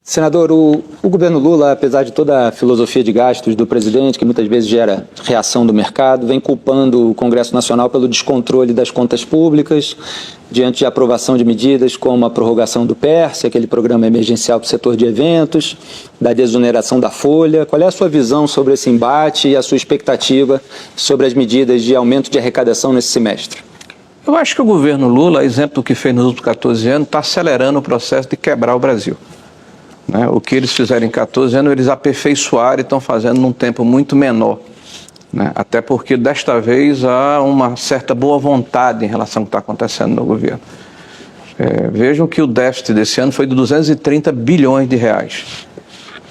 Senador, o governo Lula, apesar de toda a filosofia de gastos do presidente, que muitas vezes gera reação do mercado, vem culpando o Congresso Nacional pelo descontrole das contas públicas, diante de aprovação de medidas como a prorrogação do PERSE, aquele programa emergencial para o setor de eventos, da desoneração da folha. Qual é a sua visão sobre esse embate e a sua expectativa sobre as medidas de aumento de arrecadação nesse semestre? Eu acho que o governo Lula, exemplo do que fez nos últimos 14 anos, está acelerando o processo de quebrar o Brasil. O que eles fizeram em 14 anos, eles aperfeiçoaram e estão fazendo num tempo muito menor. Até porque, desta vez, há uma certa boa vontade em relação ao que está acontecendo no governo. Vejam que o déficit desse ano foi de 230 bilhões de reais,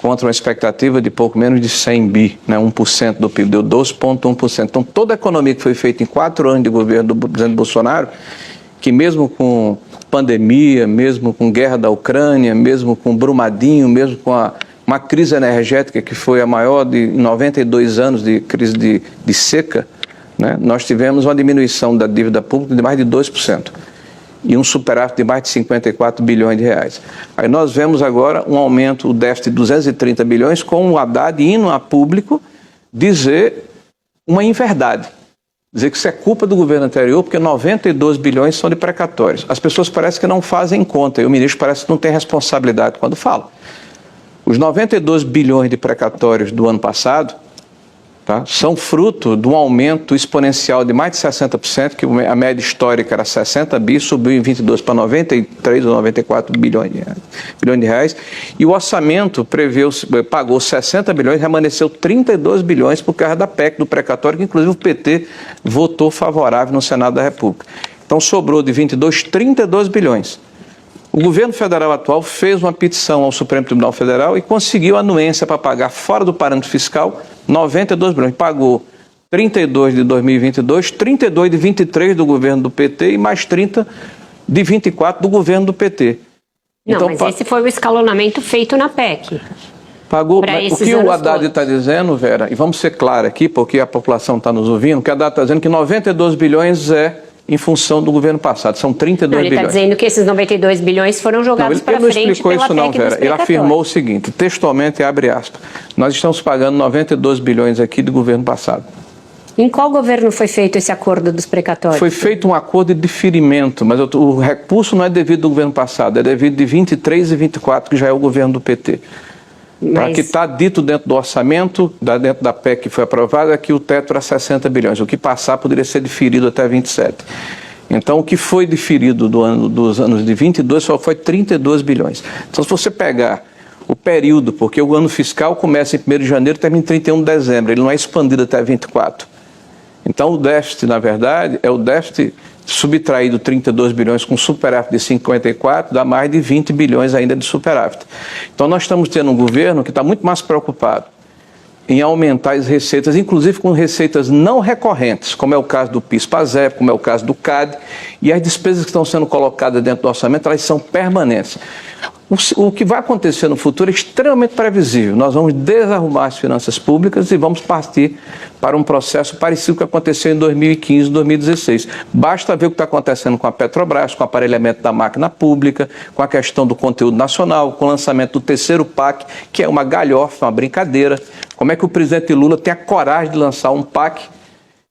contra uma expectativa de pouco menos de 100 bi, 1% do PIB, deu 12,1%. Então, toda a economia que foi feita em 4 anos de governo do presidente Bolsonaro, que mesmo com pandemia, mesmo com guerra da Ucrânia, mesmo com Brumadinho, mesmo com uma crise energética que foi a maior de 92 anos de crise de seca, nós tivemos uma diminuição da dívida pública de mais de 2% e um superávit de mais de 54 bilhões de reais. Aí nós vemos agora um aumento, o déficit de 230 bilhões, com o Haddad indo a público dizer uma inverdade. Dizer que isso é culpa do governo anterior, porque 92 bilhões são de precatórios. As pessoas parecem que não fazem conta, e o ministro parece que não tem responsabilidade quando fala. Os 92 bilhões de precatórios do ano passado são fruto de um aumento exponencial de mais de 60%, que a média histórica era 60 bi, subiu em 22 para 93 ou 94 bilhões de reais, e o orçamento pagou 60 bilhões, remanesceu 32 bilhões por causa da PEC do precatório, que inclusive o PT votou favorável no Senado da República. Então sobrou de 22, 32 bilhões. O governo federal atual fez uma petição ao Supremo Tribunal Federal e conseguiu anuência para pagar fora do parâmetro fiscal 92 bilhões. Pagou 32 de 2022, 32 de 23 do governo do PT e mais 30 de 24 do governo do PT. Não, então, mas esse foi o escalonamento feito na PEC. Pagou. O que o Haddad está dizendo, Vera, e vamos ser claros aqui, porque a população está nos ouvindo, o que o Haddad está dizendo que 92 bilhões é em função do governo passado, são 32 bilhões. Ele está dizendo que esses 92 bilhões foram jogados para frente pela PEC dos precatórios. Ele não explicou isso não, Vera. Ele afirmou o seguinte, textualmente, abre aspas, nós estamos pagando 92 bilhões aqui do governo passado. Em qual governo foi feito esse acordo dos precatórios? Foi feito um acordo de diferimento, mas o recurso não é devido do governo passado, é devido de 23 e 24, que já é o governo do PT. Que está dito dentro do orçamento, dentro da PEC que foi aprovada, que o teto era 60 bilhões. O que passar poderia ser diferido até 27. Então, o que foi diferido dos anos de 22 só foi 32 bilhões. Então, se você pegar o período, porque o ano fiscal começa em 1º de janeiro e termina em 31 de dezembro, ele não é expandido até 24. Então, o déficit, na verdade, é o déficit subtraído 32 bilhões com superávit de 54, dá mais de 20 bilhões ainda de superávit. Então nós estamos tendo um governo que está muito mais preocupado em aumentar as receitas, inclusive com receitas não recorrentes, como é o caso do PIS/PASEP, como é o caso do CAD, e as despesas que estão sendo colocadas dentro do orçamento, elas são permanentes. O que vai acontecer no futuro é extremamente previsível. Nós vamos desarrumar as finanças públicas e vamos partir para um processo parecido com o que aconteceu em 2015 e 2016. Basta ver o que está acontecendo com a Petrobras, com o aparelhamento da máquina pública, com a questão do conteúdo nacional, com o lançamento do terceiro PAC, que é uma galhofa, uma brincadeira. Como é que o presidente Lula tem a coragem de lançar um PAC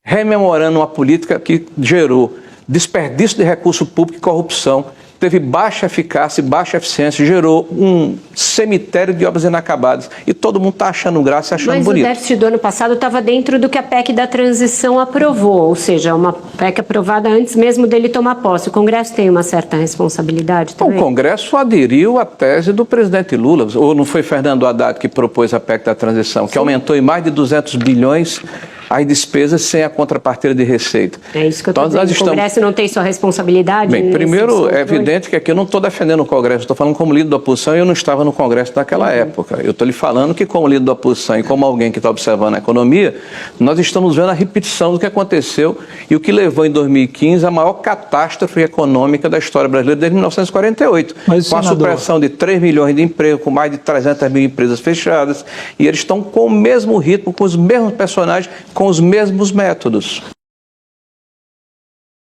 rememorando uma política que gerou desperdício de recurso público e corrupção, teve baixa eficácia e baixa eficiência, gerou um cemitério de obras inacabadas. E todo mundo está achando graça e achando bonito. Mas o déficit do ano passado estava dentro do que a PEC da transição aprovou, ou seja, uma PEC aprovada antes mesmo dele tomar posse. O Congresso tem uma certa responsabilidade também? O Congresso aderiu à tese do presidente Lula. Ou não foi Fernando Haddad que propôs a PEC da transição, que aumentou em mais de 200 bilhões as despesas sem a contrapartida de receita. É isso que eu estou dizendo. O Congresso não tem sua responsabilidade? Bem, primeiro, é evidente que aqui eu não estou defendendo o Congresso, estou falando como líder da oposição e eu não estava no Congresso naquela época. Eu estou lhe falando que como líder da oposição e como alguém que está observando a economia, nós estamos vendo a repetição do que aconteceu e o que levou em 2015 a maior catástrofe econômica da história brasileira desde 1948. Mas, com a supressão de 3 milhões de empregos, com mais de 300 mil empresas fechadas, e eles estão com o mesmo ritmo, com os mesmos personagens, com os mesmos métodos.